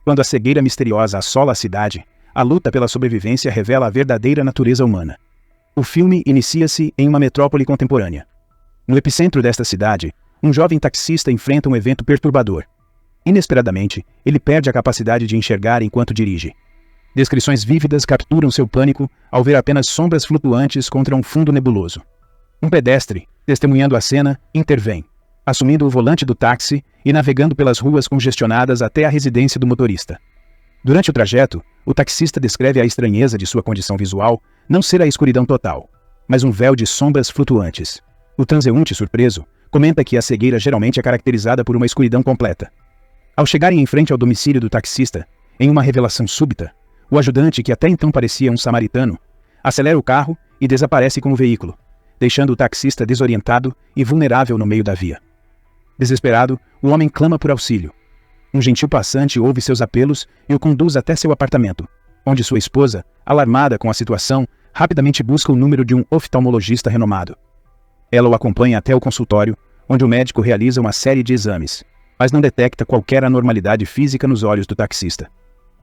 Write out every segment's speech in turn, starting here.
Quando a cegueira misteriosa assola a cidade, a luta pela sobrevivência revela a verdadeira natureza humana. O filme inicia-se em uma metrópole contemporânea. No epicentro desta cidade, um jovem taxista enfrenta um evento perturbador. Inesperadamente, ele perde a capacidade de enxergar enquanto dirige. Descrições vívidas capturam seu pânico ao ver apenas sombras flutuantes contra um fundo nebuloso. Um pedestre, testemunhando a cena, intervém, assumindo o volante do táxi e navegando pelas ruas congestionadas até a residência do motorista. Durante o trajeto, o taxista descreve a estranheza de sua condição visual não ser a escuridão total, mas um véu de sombras flutuantes. O transeunte, surpreso, comenta que a cegueira geralmente é caracterizada por uma escuridão completa. Ao chegarem em frente ao domicílio do taxista, em uma revelação súbita, o ajudante, que até então parecia um samaritano, acelera o carro e desaparece com o veículo, deixando o taxista desorientado e vulnerável no meio da via. Desesperado, o homem clama por auxílio. Um gentil passante ouve seus apelos e o conduz até seu apartamento, onde sua esposa, alarmada com a situação, rapidamente busca o número de um oftalmologista renomado. Ela o acompanha até o consultório, onde o médico realiza uma série de exames, mas não detecta qualquer anormalidade física nos olhos do taxista.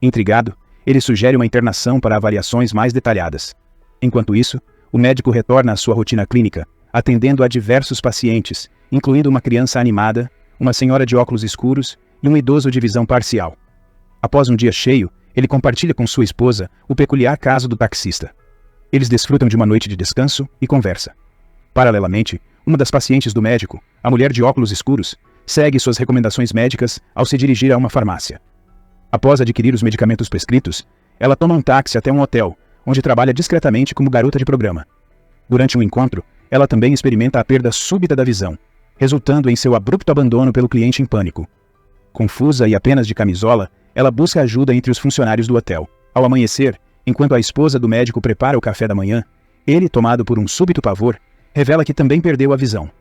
Intrigado, ele sugere uma internação para avaliações mais detalhadas. Enquanto isso, o médico retorna à sua rotina clínica, atendendo a diversos pacientes, incluindo uma criança animada, uma senhora de óculos escuros e um idoso de visão parcial. Após um dia cheio, ele compartilha com sua esposa o peculiar caso do taxista. Eles desfrutam de uma noite de descanso e conversa. Paralelamente, uma das pacientes do médico, a mulher de óculos escuros, segue suas recomendações médicas ao se dirigir a uma farmácia. Após adquirir os medicamentos prescritos, ela toma um táxi até um hotel, onde trabalha discretamente como garota de programa. Durante um encontro, ela também experimenta a perda súbita da visão, resultando em seu abrupto abandono pelo cliente em pânico. Confusa e apenas de camisola, ela busca ajuda entre os funcionários do hotel. Ao amanhecer, enquanto a esposa do médico prepara o café da manhã, ele, tomado por um súbito pavor, revela que também perdeu a visão.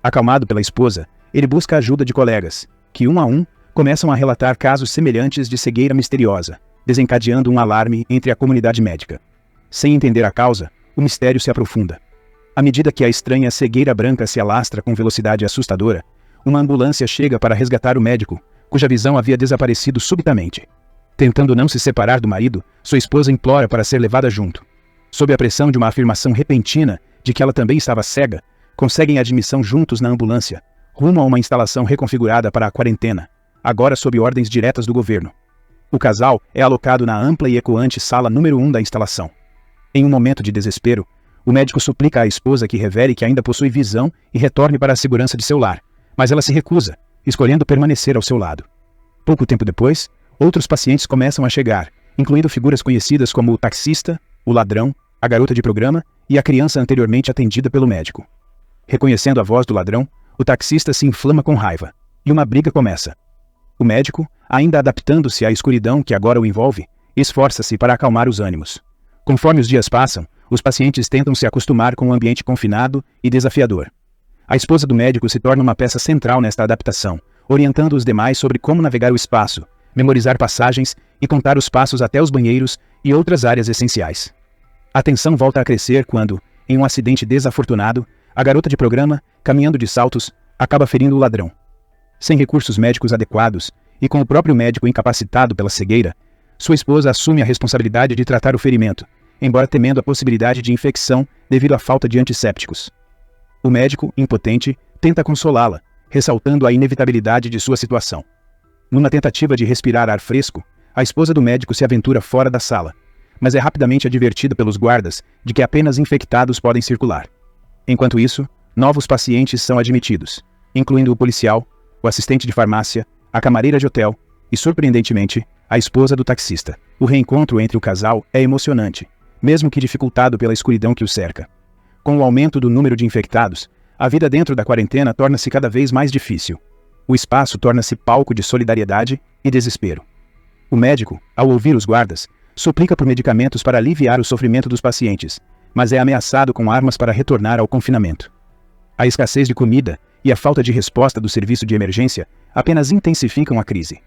Acalmado pela esposa, ele busca a ajuda de colegas, que um a um começam a relatar casos semelhantes de cegueira misteriosa, desencadeando um alarme entre a comunidade médica. Sem entender a causa, o mistério se aprofunda. À medida que a estranha cegueira branca se alastra com velocidade assustadora, uma ambulância chega para resgatar o médico, cuja visão havia desaparecido subitamente. Tentando não se separar do marido, sua esposa implora para ser levada junto. Sob a pressão de uma afirmação repentina de que ela também estava cega, conseguem admissão juntos na ambulância, rumo a uma instalação reconfigurada para a quarentena, agora sob ordens diretas do governo. O casal é alocado na ampla e ecoante sala número 1 da instalação. Em um momento de desespero, o médico suplica à esposa que revele que ainda possui visão e retorne para a segurança de seu lar, mas ela se recusa, escolhendo permanecer ao seu lado. Pouco tempo depois, outros pacientes começam a chegar, incluindo figuras conhecidas como o taxista, o ladrão, a garota de programa e a criança anteriormente atendida pelo médico. Reconhecendo a voz do ladrão, o taxista se inflama com raiva, e uma briga começa. O médico, ainda adaptando-se à escuridão que agora o envolve, esforça-se para acalmar os ânimos. Conforme os dias passam, os pacientes tentam se acostumar com um ambiente confinado e desafiador. A esposa do médico se torna uma peça central nesta adaptação, orientando os demais sobre como navegar o espaço, memorizar passagens e contar os passos até os banheiros e outras áreas essenciais. A tensão volta a crescer quando, em um acidente desafortunado, a garota de programa, caminhando de saltos, acaba ferindo o ladrão. Sem recursos médicos adequados e com o próprio médico incapacitado pela cegueira, sua esposa assume a responsabilidade de tratar o ferimento, embora temendo a possibilidade de infecção devido à falta de antissépticos. O médico, impotente, tenta consolá-la, ressaltando a inevitabilidade de sua situação. Numa tentativa de respirar ar fresco, a esposa do médico se aventura fora da sala, mas é rapidamente advertida pelos guardas de que apenas infectados podem circular. Enquanto isso, novos pacientes são admitidos, incluindo o policial, o assistente de farmácia, a camareira de hotel e, surpreendentemente, a esposa do taxista. O reencontro entre o casal é emocionante, mesmo que dificultado pela escuridão que o cerca. Com o aumento do número de infectados, a vida dentro da quarentena torna-se cada vez mais difícil. O espaço torna-se palco de solidariedade e desespero. O médico, ao ouvir os guardas, suplica por medicamentos para aliviar o sofrimento dos pacientes, mas é ameaçado com armas para retornar ao confinamento. A escassez de comida e a falta de resposta do serviço de emergência apenas intensificam a crise.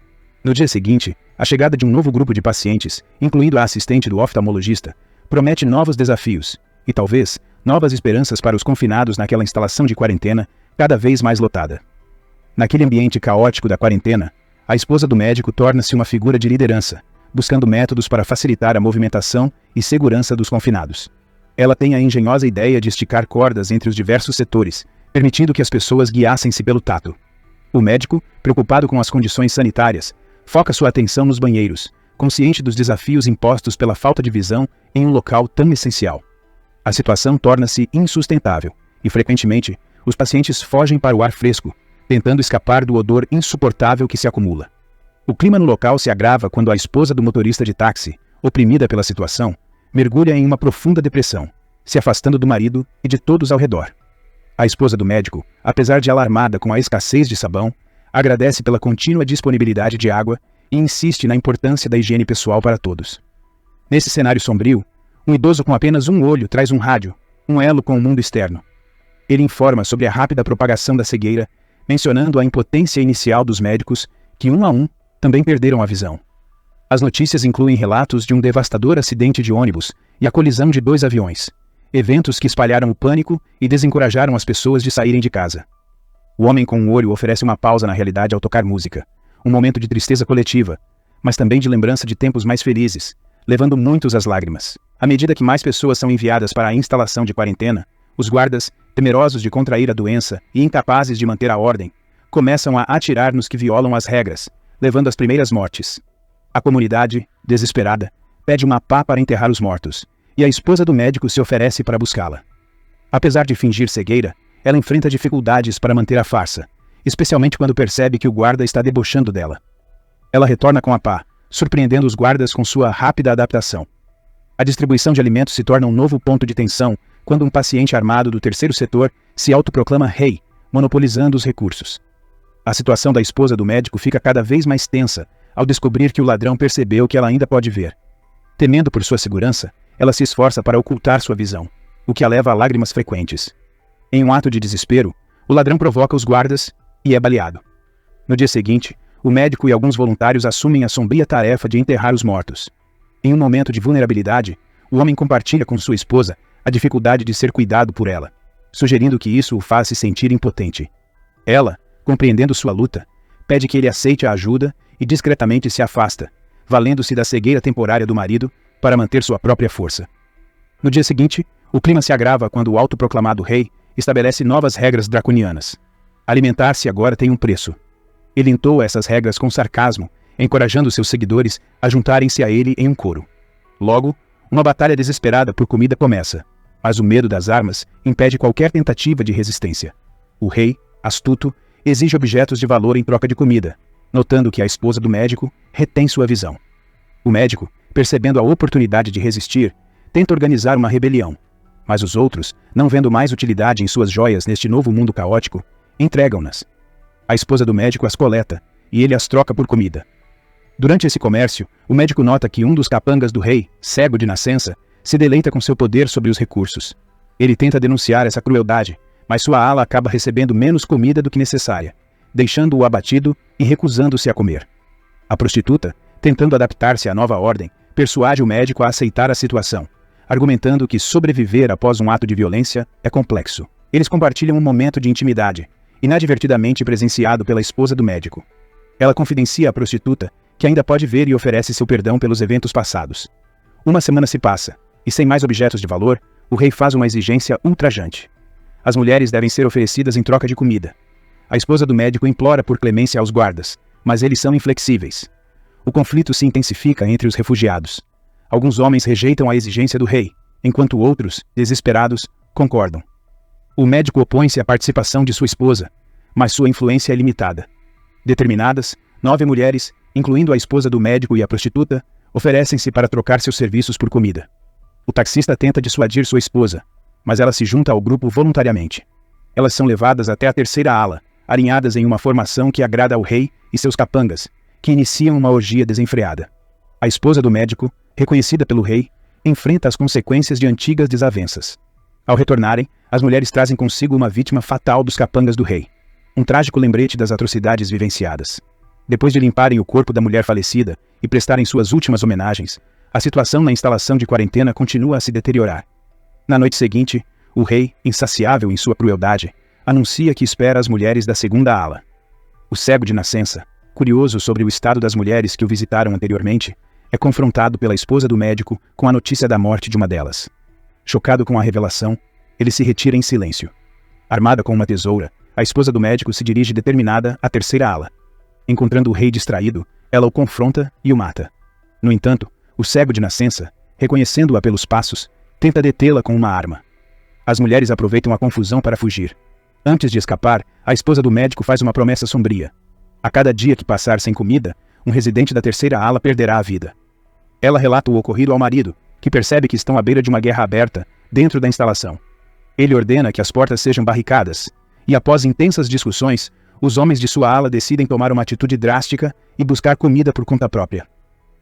No dia seguinte, a chegada de um novo grupo de pacientes, incluindo a assistente do oftalmologista, promete novos desafios e, talvez, novas esperanças para os confinados naquela instalação de quarentena cada vez mais lotada. Naquele ambiente caótico da quarentena, A esposa do médico torna-se uma figura de liderança, buscando métodos para facilitar a movimentação e segurança dos confinados. Ela tem a engenhosa ideia de esticar cordas entre os diversos setores, permitindo que as pessoas guiassem-se pelo tato. O médico, preocupado com as condições sanitárias, foca sua atenção nos banheiros, consciente dos desafios impostos pela falta de visão em um local tão essencial. A situação torna-se insustentável, e frequentemente, os pacientes fogem para o ar fresco, tentando escapar do odor insuportável que se acumula. O clima no local se agrava quando a esposa do motorista de táxi, oprimida pela situação, mergulha em uma profunda depressão, se afastando do marido e de todos ao redor. A esposa do médico, apesar de alarmada com a escassez de sabão, agradece pela contínua disponibilidade de água e insiste na importância da higiene pessoal para todos. Nesse cenário sombrio, um idoso com apenas um olho traz um rádio, um elo com o mundo externo. Ele informa sobre a rápida propagação da cegueira, mencionando a impotência inicial dos médicos, que um a um também perderam a visão. As notícias incluem relatos de um devastador acidente de ônibus e a colisão de 2 aviões, eventos que espalharam o pânico e desencorajaram as pessoas de saírem de casa. O homem com um olho oferece uma pausa na realidade ao tocar música, um momento de tristeza coletiva, mas também de lembrança de tempos mais felizes, levando muitos às lágrimas. À medida que mais pessoas são enviadas para a instalação de quarentena, os guardas, temerosos de contrair a doença e incapazes de manter a ordem, começam a atirar nos que violam as regras, levando às primeiras mortes. A comunidade, desesperada, pede uma pá para enterrar os mortos, e a esposa do médico se oferece para buscá-la. Apesar de fingir cegueira, ela enfrenta dificuldades para manter a farsa, especialmente quando percebe que o guarda está debochando dela. Ela retorna com a pá, surpreendendo os guardas com sua rápida adaptação. A distribuição de alimentos se torna um novo ponto de tensão quando um paciente armado do terceiro setor se autoproclama rei, monopolizando os recursos. A situação da esposa do médico fica cada vez mais tensa ao descobrir que o ladrão percebeu que ela ainda pode ver. Temendo por sua segurança, ela se esforça para ocultar sua visão, o que a leva a lágrimas frequentes. Em um ato de desespero, o ladrão provoca os guardas e é baleado. No dia seguinte, o médico e alguns voluntários assumem a sombria tarefa de enterrar os mortos. Em um momento de vulnerabilidade, o homem compartilha com sua esposa a dificuldade de ser cuidado por ela, sugerindo que isso o faz se sentir impotente. Ela, compreendendo sua luta, pede que ele aceite a ajuda e discretamente se afasta, valendo-se da cegueira temporária do marido para manter sua própria força. No dia seguinte, o clima se agrava quando o autoproclamado rei estabelece novas regras draconianas. Alimentar-se agora tem um preço. Ele entoa essas regras com sarcasmo, encorajando seus seguidores a juntarem-se a ele em um coro. Logo, uma batalha desesperada por comida começa, mas o medo das armas impede qualquer tentativa de resistência. O rei, astuto, exige objetos de valor em troca de comida, notando que a esposa do médico retém sua visão. O médico, percebendo a oportunidade de resistir, tenta organizar uma rebelião, mas os outros, não vendo mais utilidade em suas joias neste novo mundo caótico, entregam-nas. A esposa do médico as coleta, e ele as troca por comida. Durante esse comércio, o médico nota que um dos capangas do rei, cego de nascença, se deleita com seu poder sobre os recursos. Ele tenta denunciar essa crueldade, mas sua ala acaba recebendo menos comida do que necessária, deixando-o abatido e recusando-se a comer. A prostituta, tentando adaptar-se à nova ordem, persuade o médico a aceitar a situação, argumentando que sobreviver após um ato de violência é complexo. Eles compartilham um momento de intimidade, inadvertidamente presenciado pela esposa do médico. Ela confidencia à prostituta que ainda pode ver e oferece seu perdão pelos eventos passados. Uma semana se passa, e sem mais objetos de valor, o rei faz uma exigência ultrajante. As mulheres devem ser oferecidas em troca de comida. A esposa do médico implora por clemência aos guardas, mas eles são inflexíveis. O conflito se intensifica entre os refugiados. Alguns homens rejeitam a exigência do rei, enquanto outros, desesperados, concordam. O médico opõe-se à participação de sua esposa, mas sua influência é limitada. Determinadas, 9 mulheres, incluindo a esposa do médico e a prostituta, oferecem-se para trocar seus serviços por comida. O taxista tenta dissuadir sua esposa, mas ela se junta ao grupo voluntariamente. Elas são levadas até a terceira ala, alinhadas em uma formação que agrada ao rei e seus capangas, que iniciam uma orgia desenfreada. A esposa do médico, reconhecida pelo rei, enfrenta as consequências de antigas desavenças. Ao retornarem, as mulheres trazem consigo uma vítima fatal dos capangas do rei. Um trágico lembrete das atrocidades vivenciadas. Depois de limparem o corpo da mulher falecida e prestarem suas últimas homenagens, a situação na instalação de quarentena continua a se deteriorar. Na noite seguinte, o rei, insaciável em sua crueldade, anuncia que espera as mulheres da segunda ala. O cego de nascença, curioso sobre o estado das mulheres que o visitaram anteriormente, é confrontado pela esposa do médico com a notícia da morte de uma delas. Chocado com a revelação, ele se retira em silêncio. Armada com uma tesoura, a esposa do médico se dirige determinada à terceira ala. Encontrando o rei distraído, ela o confronta e o mata. No entanto, o cego de nascença, reconhecendo-a pelos passos, tenta detê-la com uma arma. As mulheres aproveitam a confusão para fugir. Antes de escapar, a esposa do médico faz uma promessa sombria. A cada dia que passar sem comida, um residente da terceira ala perderá a vida. Ela relata o ocorrido ao marido, que percebe que estão à beira de uma guerra aberta, dentro da instalação. Ele ordena que as portas sejam barricadas, e após intensas discussões, os homens de sua ala decidem tomar uma atitude drástica e buscar comida por conta própria.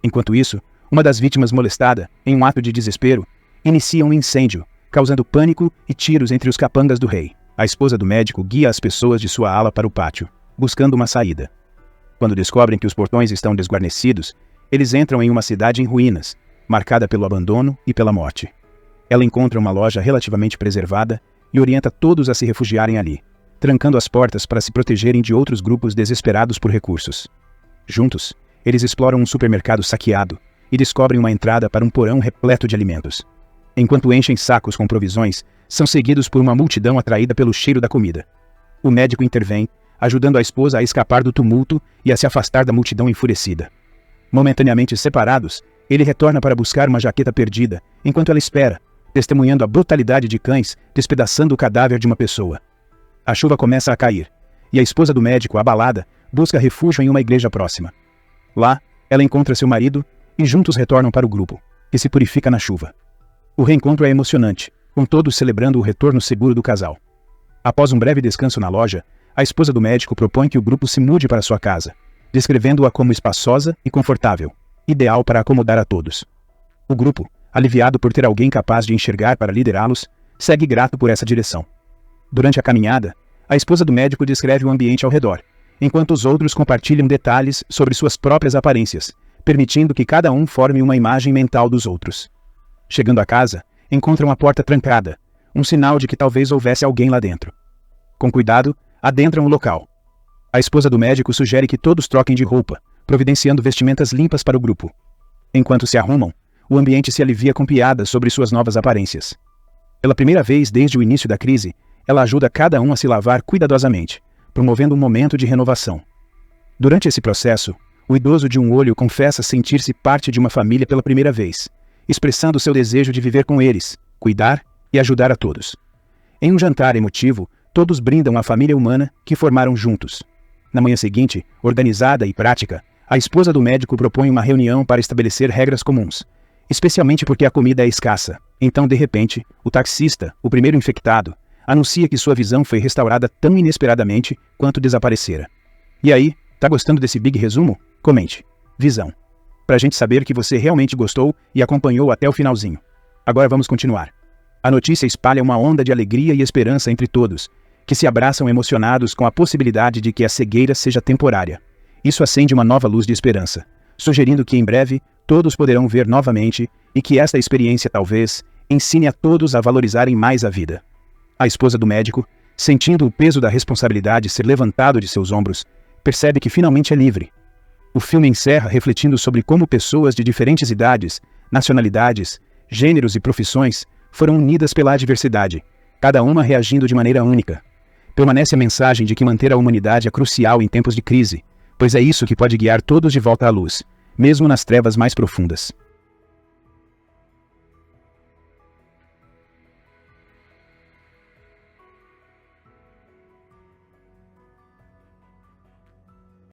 Enquanto isso, uma das vítimas molestada, em um ato de desespero, inicia um incêndio, causando pânico e tiros entre os capangas do rei. A esposa do médico guia as pessoas de sua ala para o pátio, buscando uma saída. Quando descobrem que os portões estão desguarnecidos, eles entram em uma cidade em ruínas, marcada pelo abandono e pela morte. Ela encontra uma loja relativamente preservada e orienta todos a se refugiarem ali, trancando as portas para se protegerem de outros grupos desesperados por recursos. Juntos, eles exploram um supermercado saqueado e descobrem uma entrada para um porão repleto de alimentos. Enquanto enchem sacos com provisões, são seguidos por uma multidão atraída pelo cheiro da comida. O médico intervém, ajudando a esposa a escapar do tumulto e a se afastar da multidão enfurecida. Momentaneamente separados, ele retorna para buscar uma jaqueta perdida, enquanto ela espera, testemunhando a brutalidade de cães despedaçando o cadáver de uma pessoa. A chuva começa a cair, e a esposa do médico, abalada, busca refúgio em uma igreja próxima. Lá, ela encontra seu marido e juntos retornam para o grupo, que se purifica na chuva. O reencontro é emocionante, com todos celebrando o retorno seguro do casal. Após um breve descanso na loja, a esposa do médico propõe que o grupo se mude para sua casa, descrevendo-a como espaçosa e confortável, ideal para acomodar a todos. O grupo, aliviado por ter alguém capaz de enxergar para liderá-los, segue grato por essa direção. Durante a caminhada, a esposa do médico descreve o ambiente ao redor, enquanto os outros compartilham detalhes sobre suas próprias aparências, permitindo que cada um forme uma imagem mental dos outros. Chegando à casa, encontram a porta trancada, um sinal de que talvez houvesse alguém lá dentro. Com cuidado, adentram o local. A esposa do médico sugere que todos troquem de roupa, providenciando vestimentas limpas para o grupo. Enquanto se arrumam, o ambiente se alivia com piadas sobre suas novas aparências. Pela primeira vez desde o início da crise, ela ajuda cada um a se lavar cuidadosamente, promovendo um momento de renovação. Durante esse processo, o idoso de um olho confessa sentir-se parte de uma família pela primeira vez, expressando seu desejo de viver com eles, cuidar e ajudar a todos. Em um jantar emotivo, todos brindam a família humana que formaram juntos. Na manhã seguinte, organizada e prática, a esposa do médico propõe uma reunião para estabelecer regras comuns, especialmente porque a comida é escassa. Então, de repente, o taxista, o primeiro infectado, anuncia que sua visão foi restaurada tão inesperadamente quanto desaparecera. E aí, tá gostando desse big resumo? Comente. Visão. Pra gente saber que você realmente gostou e acompanhou até o finalzinho. Agora vamos continuar. A notícia espalha uma onda de alegria e esperança entre todos, que se abraçam emocionados com a possibilidade de que a cegueira seja temporária. Isso acende uma nova luz de esperança, sugerindo que em breve todos poderão ver novamente e que esta experiência talvez ensine a todos a valorizarem mais a vida. A esposa do médico, sentindo o peso da responsabilidade ser levantado de seus ombros, percebe que finalmente é livre. O filme encerra refletindo sobre como pessoas de diferentes idades, nacionalidades, gêneros e profissões foram unidas pela adversidade, cada uma reagindo de maneira única. Permanece a mensagem de que manter a humanidade é crucial em tempos de crise, pois é isso que pode guiar todos de volta à luz, mesmo nas trevas mais profundas.